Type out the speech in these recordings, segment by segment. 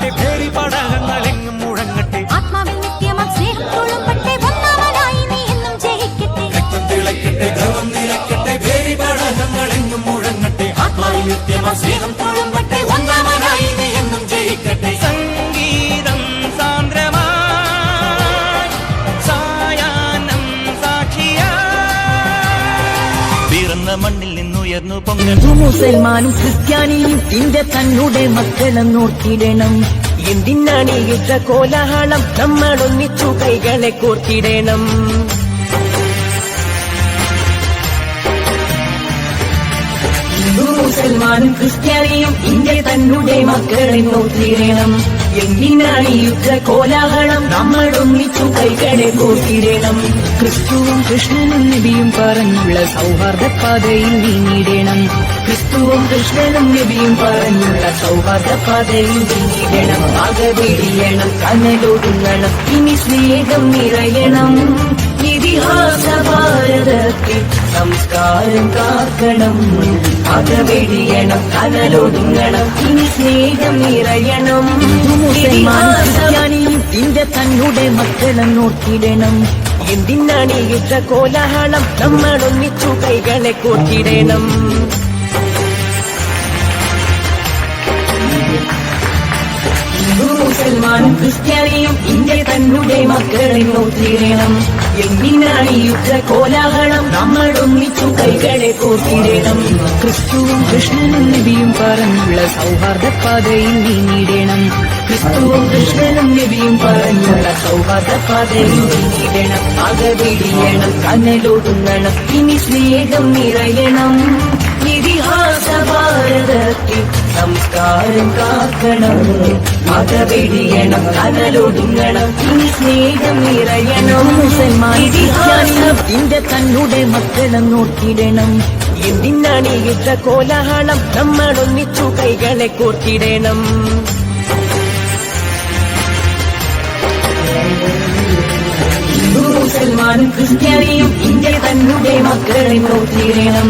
തുളുമ്പട്ടെ ഭേരി പടകങ്ങളെങ്ങും മുഴങ്ങട്ടെ ആത്മാവിൽ നിത്യമാം സ്നേഹം തുളുമ്പട്ടെ ഒന്നാമനായി നീ എന്നും ജയിക്കട്ടെ രക്തം തിളക്കട്ടെ ഗർവം നിലക്കട്ടെ ഭേരി പടകങ്ങളെങ്ങും മുഴങ്ങട്ടെ ആത്മാവിൽ നിത്യമാം സ്നേഹം തുളുമ്പട്ടെ ഒന്നാമനായി നീ എന്നും ജയിക്കട്ടെ സംഗീതം സാന്ദ്രമായി സായാഹ്നം സാക്ഷിയായി പിറന്ന മണ്ണിൽ നിന്നുയർന്നു പൊങ്ങുന്നു മുസൽമാനും ക്രിസ്ത്യാനിയും ഇന്ത്യ തന്നെ മക്കളെന്നോർത്തിടണം. എന്തിനാണ് യുദ്ധ കോലാഹലം? നമ്മളൊന്നിച്ചു കൈകളെ കോർത്തിടണം. മുസൽമാനും ക്രിസ്ത്യാനിയും ഇന്ത്യ തന്നെ മക്കളെന്നോർത്തിടണം. എന്തിനാണ് യുദ്ധ കോലാഹലം? നമ്മളൊന്നിച്ചു കൈകളെ കോർത്തിടണം. ക്രിസ്തുവും കൃഷ്ണനും നബിയും പറഞ്ഞുള്ള സൗഹാർദ്ദ പാതയിൽ നീങ്ങിടണം. ക്രിസ്തുവും കൃഷ്ണനും നബിയും പറഞ്ഞുള്ള സൗഹാർദ്ദ പാതയിൽ നീങ്ങിടണം. അകവെടിയണം, കനലൊടുങ്ങണം, ഇനി സ്നേഹം നിറയണം. ഇതിഹാസ ഭാരതത്തിൽ സംസ്കാരം കാക്കണം. അകവെടിയണം, കനലൊടുങ്ങണം, ഇനി സ്നേഹം നിറയണം. മുസൽമാനും ഇന്ത്യ തന്നെ മക്കളെന്നോർത്തിടണം. എന്തിനാണ് യുദ്ധ കോലാഹലം? നമ്മളൊന്നിച്ചു കൈകളെ കോർത്തിടണം. മുസൽമാനും ക്രിസ്ത്യാനിയും ഇന്ത്യ തന്നെ മക്കളെന്നോർത്തിടണം. എന്തിനാണ് യുദ്ധ കോലാഹലം? നമ്മളൊന്നിച്ചു കൈകളെ കോർത്തിടണം. ക്രിസ്തുവും കൃഷ്ണനും നബിയും പറഞ്ഞുള്ള സൗഹാർദ്ദ പാതയിൽ നീങ്ങിടണം. ക്രിസ്തുവും കൃഷ്ണനും നബിയും പറഞ്ഞുള്ള സൗഹാർദ്ദ പാതയിൽ നീങ്ങിടണം. അകവെടിയണം, കനലൊടുങ്ങണം, ഇനി സ്നേഹം നിറയണം. ഇതിഹാസ ഭാരതത്തിൽ സംസ്കാരം കാക്കണം. അകവെടിയണം, കനലൊടുങ്ങണം, ഇനി സ്നേഹം നിറയണം. മുസൽമാൻ ഇന്ത്യ തന്നെ മക്കളെന്നോർത്തിടണം. എന്തിനാണ് യുദ്ധ കോലാഹലം? നമ്മളൊന്നിച്ചു കൈകളെ കോർത്തിടണം. മുസൽമാനും ക്രിസ്ത്യാനിയും ഇന്ത്യ തന്നെ മക്കളെന്നോർത്തിടണം.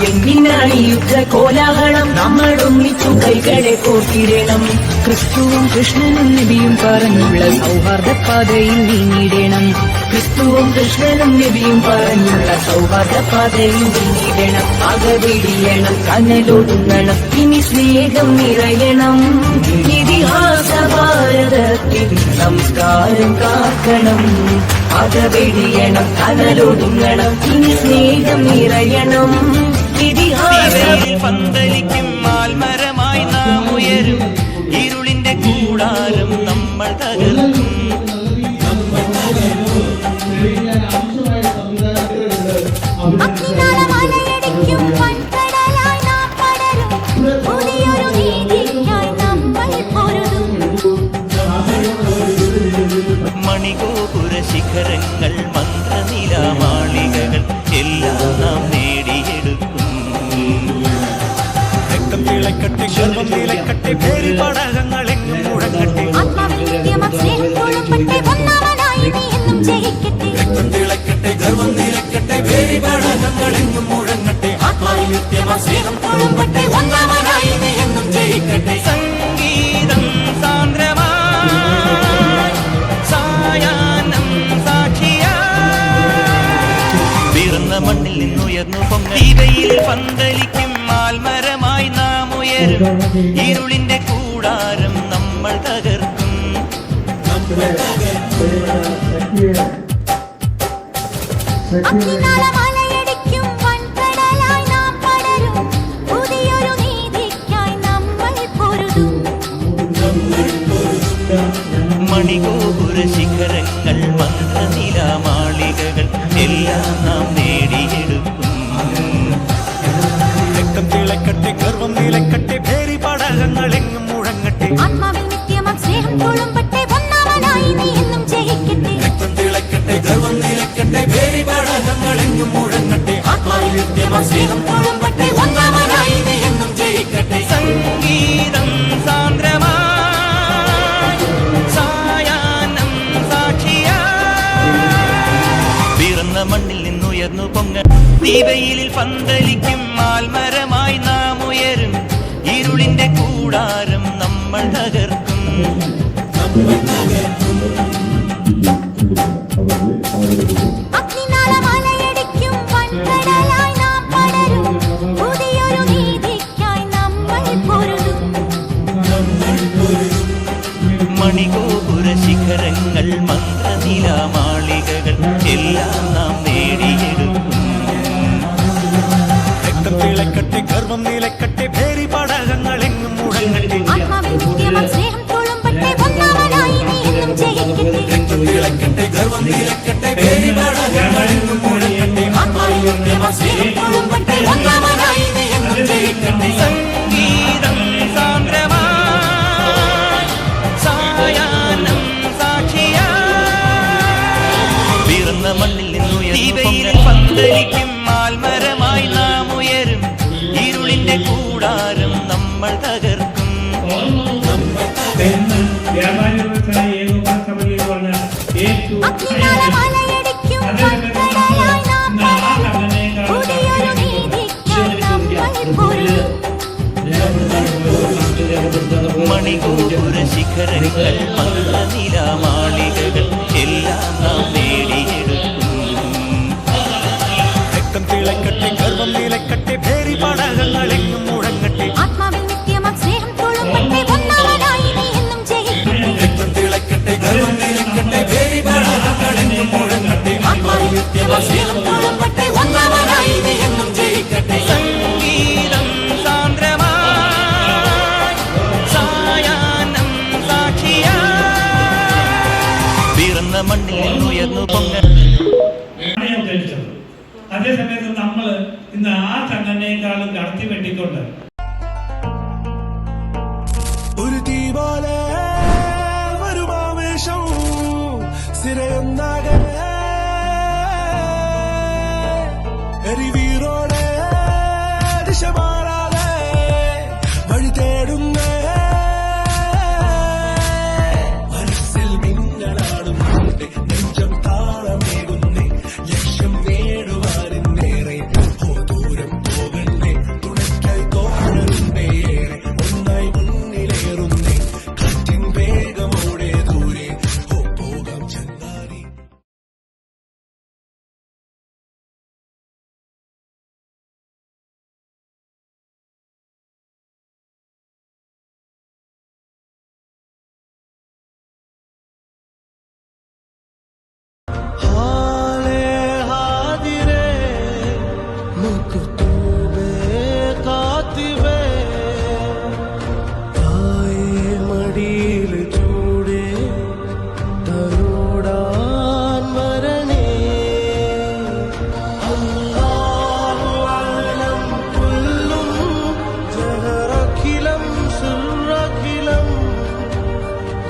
എന്തിനാണ് യുദ്ധ കോലാഹലം? നമ്മളൊന്നിച്ചു കൈകളെ കോർത്തിടണം. ക്രിസ്തുവും കൃഷ്ണനും നബിയും പറഞ്ഞുള്ള സൗഹാർദ്ദ പാതയിൽ നീങ്ങിടണം. ക്രിസ്തുവും കൃഷ്ണനും നബിയും പറഞ്ഞുള്ള സൗഹാർദ്ദ പാതയിൽ നീങ്ങിടണം. അകവെടിയണം, കനലൊടുങ്ങണം, ഇനി സ്നേഹം നിറയണം. ഇതിഹാസ ഭാരതത്തിൽ സംസ്കാരം കാക്കണം. അകവെടിയണം, കനലൊടുങ്ങണം, ഇനി സ്നേഹം നിറയണം. പന്തലിക്കും മാൽമരമായി നാം ഉയരും. ഇരുളിന്റെ കൂടാരം നമ്മൾ തകർക്കും. അഗ്നിനാളമലയടിക്കും വൻകടലായി നാം പടരും. പുതിയൊരു നീതിക്കായി നമ്മൾ പൊരുതും. മണിഗോപുര ശിഖരങ്ങൾ, മന്ത്രനിലാമാളികകൾ എല്ലാം നാം നേടിയെടുക്കും. രക്തം തിളക്കട്ടെ ഗർവം നിലക്കട്ടെ ഭേരി പടകങ്ങളെങ്ങും മുഴങ്ങട്ടെ ആത്മാവിൽ നിത്യമാം സ്നേഹം തുളുമ്പട്ടെ ഒന്നാമനായി നീ എന്നും ജയിക്കട്ടെ രക്തം തിളക്കട്ടെ ഗർവം നിലക്കട്ടെ ഭേരി പടകങ്ങളെങ്ങും മുഴങ്ങട്ടെ ആത്മാവിൽ നിത്യമാം സ്നേഹം തുളുമ്പട്ടെ ഒന്നാമനായി നീ എന്നും ജയിക്കട്ടെ സംഗീതം സാന്ദ്രമായി സായാഹ്നം സാക്ഷിയായി പിറന്ന മണ്ണിൽ നിന്നുയർന്നു പൊങ്ങീതയിൽ പന്തലിക്കും മാൽമരമായി നാം ഉയരും. ഇരുളിന്റെ കൂടാരം നമ്മൾ തകർക്കും. അഗ്നിനാളമലയടിക്കും വൻകടലായി നാം പടരും. പുതിയൊരു നീതിക്കായി നമ്മൾ പൊരുതും. മണിഗോപുര ശിഖരങ്ങൾ, മന്ത്രനിലാമാളികകൾ എല്ലാം നാം നേടിയെടുക്കും. രക്തം തിളക്കട്ടെ ഗർവം നിലക്കട്ടെ ഭേരി പടകങ്ങളെങ്ങും മുഴങ്ങട്ടെ ആത്മാവിൽ നിത്യമാം സ്നേഹം തുളുമ്പട്ടെ ഒന്നാമനായി നീ എന്നും ജയിക്കട്ടെ രക്തം തിളക്കട്ടെ ഗർവം നിലക്കട്ടെ ഭേരി പടകങ്ങളെങ്ങും മുഴങ്ങട്ടെ ആത്മാവിൽ നിത്യമാം സ്നേഹം തുളുമ്പട്ടെ ഒന്നാമനായി നീ എന്നും ജയിക്കട്ടെ സംഗീതം സാന്ദ്രമായി സായാഹ്നം സാക്ഷിയായി പിറന്ന മണ്ണിൽ നിന്നുയർന്നു പൊങ്ങ ദീപയിലിൽ പന്തലിക്കും മാൽമരമായി നാം ഉയരും. ഇരുളിന്റെ കൂടാരം നമ്മൾ തകർക്കും. അഗ്നിനാളമലയടിക്കും വൻകടലായി നാം പടരും. പുതിയൊരു നീതിക്കായി നമ്മൾ പൊരുതും. മണിഗോപുര ശിഖരങ്ങൾ മന്ത്രനിലാമാളികകൾ എല്ലാം നാം നേടിയെടുക്കും. രക്തം തിളക്കട്ടെ, ഗർവം നിലക്കട്ടെ, ഭേരി പടകങ്ങളെങ്ങും മുഴങ്ങട്ടെ. ആത്മാവിൽ നിത്യമാം സ്നേഹം തുളുമ്പട്ടെ, ഒന്നാമനായി നീ എന്നും ജയിക്കട്ടെ. രക്തം തിളക്കട്ടെ, ഗർവം നിലക്കട്ടെ, ഭേരി പടകങ്ങളെങ്ങും മുഴങ്ങട്ടെ. ആത്മാവിൽ നിത്യമാം സ്നേഹം തുളുമ്പട്ടെ, ഒന്നാമനായി നീ എന്നും ജയിക്കട്ടെ. സംഗീതം സാന്ദ്രമായി സായാഹ്നം സാക്ഷിയായി പിറന്ന മണ്ണിൽ നിന്നുയർന്നു പന്തലിക്കും ആൽമരമായി നാം ഉയരും. ഇരുളിന്റെ കൂടാരം നമ്മൾ തകർക്കും. അഗ്നിനാളമലയടിക്കും വൻകടലായി നാം പടരും. പുതിയൊരു നീതിക്കായി നമ്മൾ പൊരുതും. മണിഗോപുര ശിഖരങ്ങൾ മന്ത്രനിലാമാളികകൾ എല്ലാം നാം നേടിയെടുക്കും. രക്തം തിളക്കട്ടെ, ഗർവം നിലക്കട്ടെ, ഭേരി പടകങ്ങളെങ്ങും മുഴങ്ങട്ടെ. ആത്മാവിൽ നിത്യമാം സ്നേഹം തുളുമ്പട്ടെ, ഒന്നാമനായി നീ എന്നും ജയിക്കട്ടെ. രക്തം തിളക്കട്ടെ, ഗർവം നിലക്കട്ടെ, ഭേരി പടകങ്ങളെങ്ങും മുഴങ്ങട്ടെ. ആത്മാവിൽ നിത്യമാം സ്നേഹം തുളുമ്പട്ടെ, ഒന്നാമനായി നീ എന്നും ജയിക്കട്ടെ. സംഗീതം സാന്ദ്രമായി സായാഹ്നം സാക്ഷിയായി പിറന്ന മണ്ണിൽ നിന്നുയർന്നു പൊങ്ങ. അതേസമയത്ത് നമ്മൾ ഇന്ന് ആ സംഘടനയെക്കാളും കടത്തി വെട്ടിക്കൊണ്ട് ഒരു തീ പോലെ വരുമാവേശം സ്ഥിരയൊന്നാകെ എരിവീറോടെ ദിശ മാറാതെ വഴി തേടുന്നേ മനസ്സിൽ മിന്നലാടും നെഞ്ചം താളമേകുന്നേ ലക്ഷ്യം നേടുവാനെന്നേറെ ദൂരം പോകണ്ടേ തുണയ്ക്കായി തോന്നരുന്നേ ഒന്നായി മുന്നിലേറുന്നേ കാറ്റിൻ വേഗമോടെ ദൂരെ പോകാം ചങ്ങാതി. हाले हादिरे मुक्तूबे कातिबे आए मडील चूड़े तरोड़ान मरणे अल्लाहु अलम कुल्लुम जहरखिलम सुरखिलम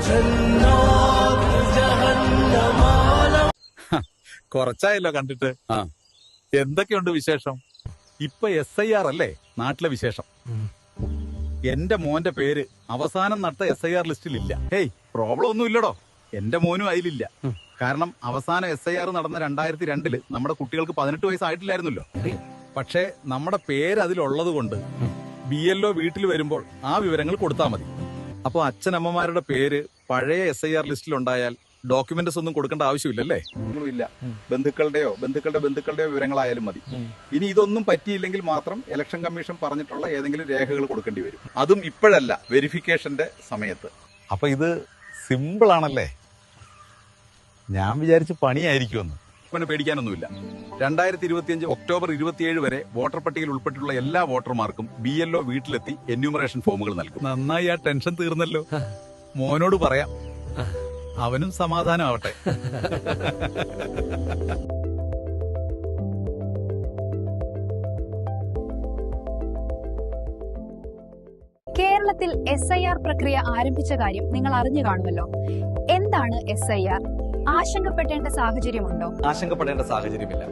जन्नात जहन्नमालम. കുറച്ചായല്ലോ കണ്ടിട്ട്. എന്തൊക്കെയുണ്ട് വിശേഷം? ഇപ്പൊ SIR അല്ലേ നാട്ടിലെ വിശേഷം? എന്റെ മോന്റെ പേര് അവസാനം നടത്ത SIR ലിസ്റ്റിൽ ഇല്ല. ഹേയ്, പ്രോബ്ലം ഒന്നും ഇല്ലടോ. എന്റെ മോനും അതിലില്ല. കാരണം അവസാനം SIR നടന്ന 2002 നമ്മുടെ കുട്ടികൾക്ക് 18 വയസ്സായിട്ടില്ലായിരുന്നല്ലോ. പക്ഷേ നമ്മുടെ പേര് അതിലുള്ളത് കൊണ്ട് BLO വീട്ടിൽ വരുമ്പോൾ ആ വിവരങ്ങൾ കൊടുത്താൽ മതി. അപ്പൊ അച്ഛനമ്മമാരുടെ പേര് പഴയ SIR ലിസ്റ്റിലുണ്ടായാൽ ഡോക്യുമെന്റ്സ് ഒന്നും കൊടുക്കേണ്ട ആവശ്യമില്ലല്ലേ? ഇല്ല, ബന്ധുക്കളുടെയോ വിവരങ്ങളായാലും മതി. ഇനി ഇതൊന്നും പറ്റിയില്ലെങ്കിൽ മാത്രം ഇലക്ഷൻ കമ്മീഷൻ പറഞ്ഞിട്ടുള്ള ഏതെങ്കിലും രേഖകൾ കൊടുക്കേണ്ടി വരും. അതും ഇപ്പോഴല്ല, വെരിഫിക്കേഷന്റെ സമയത്ത്. അപ്പൊ ഇത് സിമ്പിൾ ആണല്ലേ? ഞാൻ വിചാരിച്ച് പണിയായിരിക്കുമെന്ന്. ഇപ്പൊ പേടിക്കാനൊന്നുമില്ല. 2025 ഒക്ടോബർ 27 വരെ വോട്ടർ പട്ടികയിൽ ഉൾപ്പെട്ടിട്ടുള്ള എല്ലാ വോട്ടർമാർക്കും BLO വീട്ടിലെത്തി എന്യൂമറേഷൻ ഫോമുകൾ നൽകും. നന്നായി, ആ ടെൻഷൻ തീർന്നല്ലോ. മോനോട് പറയാം, അവനും സമാധാനമാവട്ടെ. കേരളത്തിൽ SIR പ്രക്രിയ ആരംഭിച്ച കാര്യം നിങ്ങൾ അറിഞ്ഞു കാണുമല്ലോ. എന്താണ് SIR? ആശങ്കപ്പെടേണ്ട സാഹചര്യമുണ്ടോ? ആശങ്കപ്പെടേണ്ട സാഹചര്യമില്ല.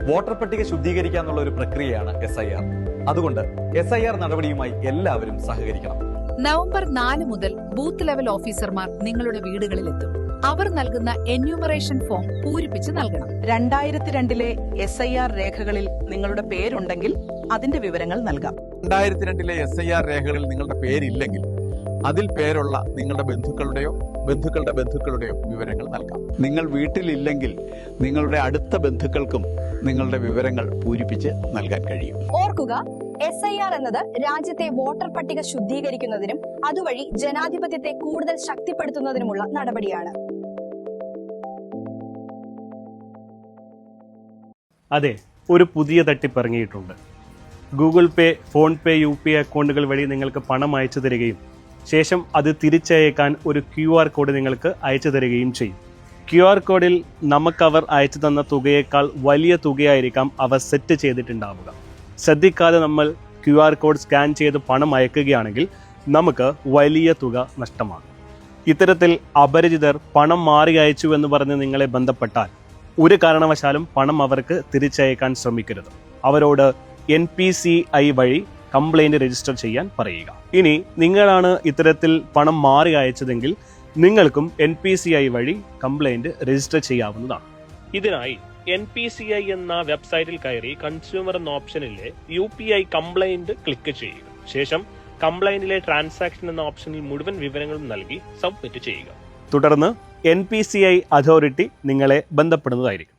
വോട്ടർ പട്ടിക ശുദ്ധീകരിക്കാനുള്ള ഒരു പ്രക്രിയയാണ് SIR. അതുകൊണ്ട് SIR നടപടിയുമായി എല്ലാവരും സഹകരിക്കണം. നവംബർ 4 മുതൽ ബൂത്ത് ലെവൽ ഓഫീസർമാർ നിങ്ങളുടെ വീടുകളിലെത്തും. അവർ നൽകുന്ന എന്യൂമറേഷൻ ഫോം പൂരിപ്പിച്ച് നൽകണം. 2002 SIR രേഖകളിൽ നിങ്ങളുടെ പേരുണ്ടെങ്കിൽ അതിന്റെ വിവരങ്ങൾ നൽകാം. 2002 SIR രേഖകളിൽ നിങ്ങളുടെ പേരില്ലെങ്കിൽ അതിൽ പേരുള്ള നിങ്ങളുടെ ബന്ധുക്കളുടെയോ വിവരങ്ങൾ നൽകാം. നിങ്ങൾ വീട്ടിലില്ലെങ്കിൽ നിങ്ങളുടെ അടുത്ത ബന്ധുക്കൾക്കും നിങ്ങളുടെ വിവരങ്ങൾ പൂരിപ്പിച്ച് നൽകാൻ കഴിയും. ഓർക്കുക, SIR എന്നത് രാജ്യത്തെ വോട്ടർ പട്ടിക ശുദ്ധീകരിക്കുന്നതിനും അതുവഴി ജനാധിപത്യത്തെ കൂടുതൽ ശക്തിപ്പെടുത്തുന്നതിനുമുള്ള നടപടിയാണ്. അതെ, ഒരു പുതിയ തട്ടിപ്പ് ഇറങ്ങിയിട്ടുണ്ട്. ഗൂഗിൾ പേ, ഫോൺ പേ, UPI അക്കൗണ്ടുകൾ വഴി നിങ്ങൾക്ക് പണം അയച്ചു തരികയും ശേഷം അത് തിരിച്ചയക്കാൻ ഒരു QR കോഡ് നിങ്ങൾക്ക് അയച്ചു തരികയും ചെയ്യും. QR കോഡിൽ നമുക്കവർ അയച്ചു തന്ന തുകയേക്കാൾ വലിയ തുകയായിരിക്കാം അവർ സെറ്റ് ചെയ്തിട്ടുണ്ടാവുക. ശ്രദ്ധിക്കാതെ നമ്മൾ QR കോഡ് സ്കാൻ ചെയ്ത് പണം അയക്കുകയാണെങ്കിൽ നമുക്ക് വലിയ തുക നഷ്ടമാകും. ഇത്തരത്തിൽ അപരിചിതർ പണം മാറി അയച്ചു എന്ന് പറഞ്ഞ് നിങ്ങളെ ബന്ധപ്പെട്ടാൽ ഒരു കാരണവശാലും പണം അവർക്ക് തിരിച്ചയക്കാൻ ശ്രമിക്കരുത്. അവരോട് NPCI വഴി കംപ്ലൈന്റ് രജിസ്റ്റർ ചെയ്യാൻ പറയുക. ഇനി നിങ്ങളാണ് ഇത്തരത്തിൽ പണം മാറി അയച്ചതെങ്കിൽ നിങ്ങൾക്കും NPCI വഴി കംപ്ലൈന്റ് രജിസ്റ്റർ ചെയ്യാവുന്നതാണ്. ഇതിനായി NPCI എന്ന വെബ്സൈറ്റിൽ കയറി കൺസ്യൂമർ എന്ന ഓപ്ഷനിലെ UPI കംപ്ലൈന്റ് ക്ലിക്ക് ചെയ്യുക. ശേഷം കംപ്ലൈന്റിലെ ട്രാൻസാക്ഷൻ എന്ന ഓപ്ഷനിൽ മുഴുവൻ വിവരങ്ങളും നൽകി സബ്മിറ്റ് ചെയ്യുക. തുടർന്ന് NPCI അതോറിറ്റി നിങ്ങളെ ബന്ധപ്പെടുന്നതായിരിക്കും.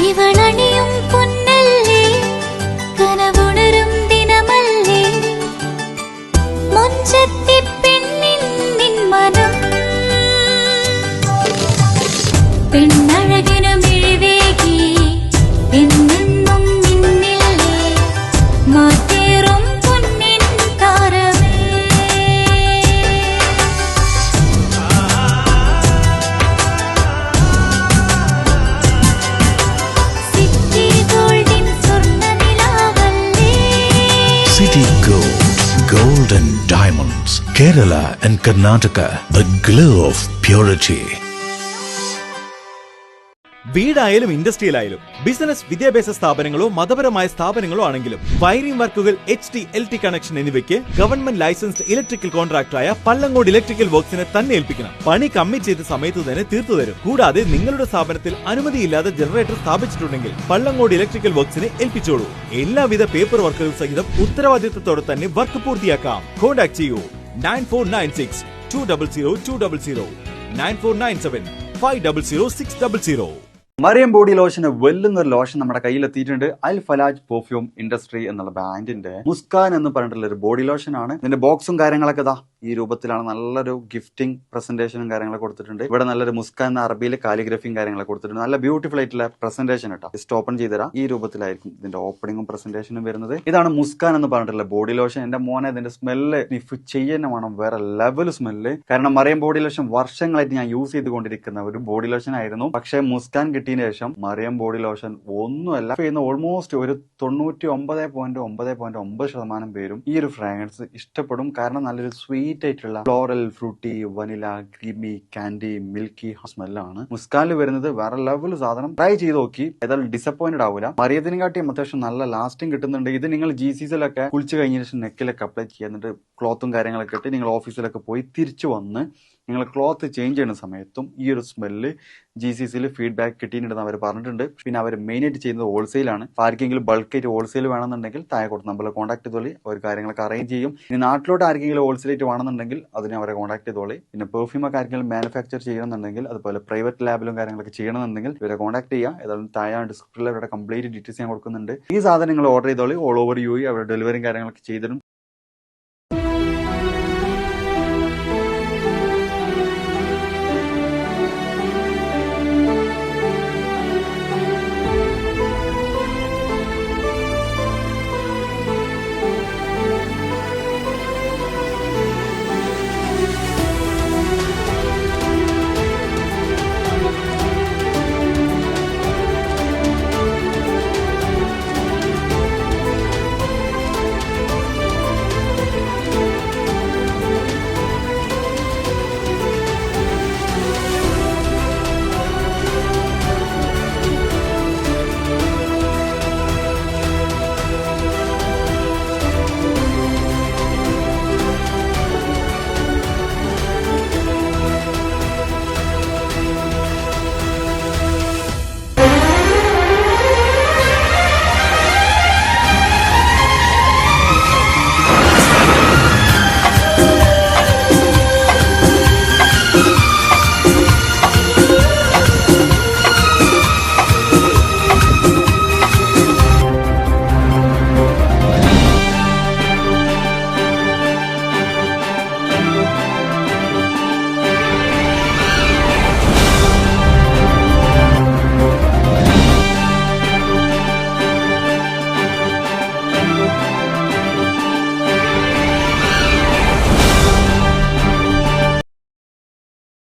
ഇവളണിയും പൊന്നല്ലേ, കനവുണരും ദിനമല്ലേ, മൊഞ്ചത്തി പെണ്ണിൻ നിൻ മനം, പെണ്ണഴകിനു മിഴിവേകി എന്നെന്നും നിന്നില്ലേ, മാറ്റേറും പൊന്നിൻ താരമേ. City Gold and Diamonds, Kerala and Karnataka, a glow of purity. വീടായാലും ഇൻഡസ്ട്രിയിലായാലും ബിസിനസ്, വിദ്യാഭ്യാസ സ്ഥാപനങ്ങളോ മതപരമായ സ്ഥാപനങ്ങളോ ആണെങ്കിലും വയറിംഗ് വർക്കുകൾ, HT, LT കണക്ഷൻ എന്നിവയ്ക്ക് ഗവൺമെന്റ് ലൈസൻസ്ഡ് ഇലക്ട്രിക്കൽ കോൺട്രാക്ടറായ പള്ളങ്കോട് ഇലക്ട്രിക്കൽ വർക്സിനെ തന്നെ ഏൽപ്പിക്കണം. പണി കമ്മിറ്റ് ചെയ്ത സമയത്ത് തന്നെ തീർത്തു തരും. കൂടാതെ നിങ്ങളുടെ സ്ഥാപനത്തിൽ അനുമതിയില്ലാതെ ജനറേറ്റർ സ്ഥാപിച്ചിട്ടുണ്ടെങ്കിൽ പള്ളങ്കോട് ഇലക്ട്രിക്കൽ വർക്സിനെ ഏൽപ്പിച്ചോളൂ. എല്ലാവിധ പേപ്പർ വർക്കുകൾ സഹിതം ഉത്തരവാദിത്തത്തോടെ തന്നെ വർക്ക് പൂർത്തിയാക്കാം. കോൺടാക്ട് ചെയ്യൂ 9496 200 200 9497 500 600. മറിയം ബോഡി ലോഷന് വെല്ലുന്ന ഒരു ലോഷൻ നമ്മുടെ കയ്യിലെത്തിയിട്ടുണ്ട്. അൽ ഫലാജ് പെർഫ്യൂം ഇൻഡസ്ട്രി എന്നുള്ള ബ്രാൻഡിന്റെ മുസ്കാൻ എന്ന് പറഞ്ഞിട്ടുള്ള ഒരു ബോഡി ലോഷൻ ആണ്. ഇതിന്റെ ബോക്സും കാര്യങ്ങളൊക്കെ ഇതാ ഈ രൂപത്തിലാണ്. നല്ലൊരു ഗിഫ്റ്റിംഗ് പ്രസന്റേഷനും കാര്യങ്ങളൊക്കെ കൊടുത്തിട്ടുണ്ട്. ഇവിടെ നല്ലൊരു മുസ്കാൻ എന്ന അറബിയിൽ കാലിഗ്രഫിയും കാര്യങ്ങളൊക്കെ കൊടുത്തിട്ടുണ്ട്. നല്ല ബ്യൂട്ടിഫുൾ ആയിട്ടുള്ള പ്രസന്റേഷൻ കേട്ടോ. ജസ്റ്റ് ഓപ്പൺ ചെയ്തുതരാം. ഈ രൂപത്തിലായിരിക്കും ഇതിന്റെ ഓപ്പണിങ്ങും പ്രസന്റേഷനും വരുന്നത്. ഇതാണ് മുസ്കാൻ എന്ന് പറഞ്ഞിട്ടുള്ള ബോഡി ലോഷൻ. എന്റെ മോനെ ഇതിന്റെ സ്മെല്ല് സ്നിഫ് ചെയ്യുന്ന വേണം, വേറെ ലെവൽ സ്മെല്ല്. കാരണം മറിയം ബോഡി ലോഷൻ വർഷങ്ങളായിട്ട് ഞാൻ യൂസ് ചെയ്തുകൊണ്ടിരിക്കുന്ന ഒരു ബോഡി ലോഷൻ ആയിരുന്നു. പക്ഷേ മുസ്കാൻ കിട്ടിയതിന് ശേഷം മറിയം ബോഡി ലോഷൻ ഒന്നുമല്ല ചെയ്യുന്ന ഓൾമോസ്റ്റ് ഒരു 99.9% പേരും ഈ ഒരു ഫ്രാഗ്രൻസ് ഇഷ്ടപ്പെടും. കാരണം നല്ലൊരു സ്വീറ്റ് ആയിട്ടുള്ള floral, fruity, vanilla, creamy, candy, milky സ്മെല്ലാണ് മുസ്കാനിൽ വരുന്നത്. വേറെ ലെവൽ സാധനം. ട്രൈ ചെയ്ത് നോക്കി, ഏതായാലും ഡിസപ്പോയിന്റഡ് ആവില്ല. മറിയത്തിനും കാട്ടിയും അത്യാവശ്യം നല്ല ലാസ്റ്റിംഗ് കിട്ടുന്നുണ്ട്. ഇത് നിങ്ങൾ GCCയിലൊക്കെ കുളിച്ച് കഴിഞ്ഞ ശേഷം നെക്കിലൊക്കെ അപ്ലൈ ചെയ്യുക. എന്നിട്ട് ക്ലോത്തും കാര്യങ്ങളൊക്കെ ഇട്ട് നിങ്ങൾ ഓഫീസിലൊക്കെ പോയി തിരിച്ചു വന്ന് നിങ്ങൾ ക്ലോത്ത് ചേഞ്ച് ചെയ്യുന്ന സമയത്തും ഈ ഒരു സ്മെല്ല് GCCയിൽ ഫീഡ്ബാക്ക് കിട്ടിയിട്ടുണ്ടെന്ന് അവർ പറഞ്ഞിട്ടുണ്ട്. പിന്നെ അവർ മെയിനായിട്ട് ചെയ്യുന്നത് ഹോൾസെയിലാണ്. ആർക്കെങ്കിലും ബൾക്കായിട്ട് ഹോൾസെയിൽ വേണമെന്നുണ്ടെങ്കിൽ താഴെ കൊടുത്ത് നമ്മളെ കോൺടാക്ട് ചെയ്തോളി. അവർ കാര്യങ്ങളൊക്കെ അറേഞ്ച് ചെയ്യും. ഇനി നാട്ടിലോട്ട് ആർക്കെങ്കിലും ഹോൾസെയിലായിട്ട് വേണമെന്നുണ്ടെങ്കിൽ അതിനെ അവരെ കോൺടാക്ട് ചെയ്തോളി. പിന്നെ പെർഫ്യൂമൊക്കെ ആർക്കെങ്കിലും മാനുഫാക്ചർ ചെയ്യണമെന്നുണ്ടെങ്കിൽ, അതുപോലെ പ്രൈവറ്റ് ലാബിലും കാര്യങ്ങളൊക്കെ ചെയ്യണമെന്നുണ്ടെങ്കിൽ ഇവരെ കോൺടാക്ട് ചെയ്യുക. ഏതായാലും താഴെ ഡിസ്ക്രിപ്ഷനിൽ അവരുടെ കംപ്ലീറ്റ് ഡീറ്റെയിൽസ് ഞാൻ കൊടുക്കുന്നുണ്ട്. ഈ സാധനങ്ങൾ ഓർഡർ ചെയ്തോളി. ഓൾ ഓവർ UAE അവരുടെ ഡെലിവറിയും കാര്യങ്ങളൊക്കെ ചെയ്തിടും.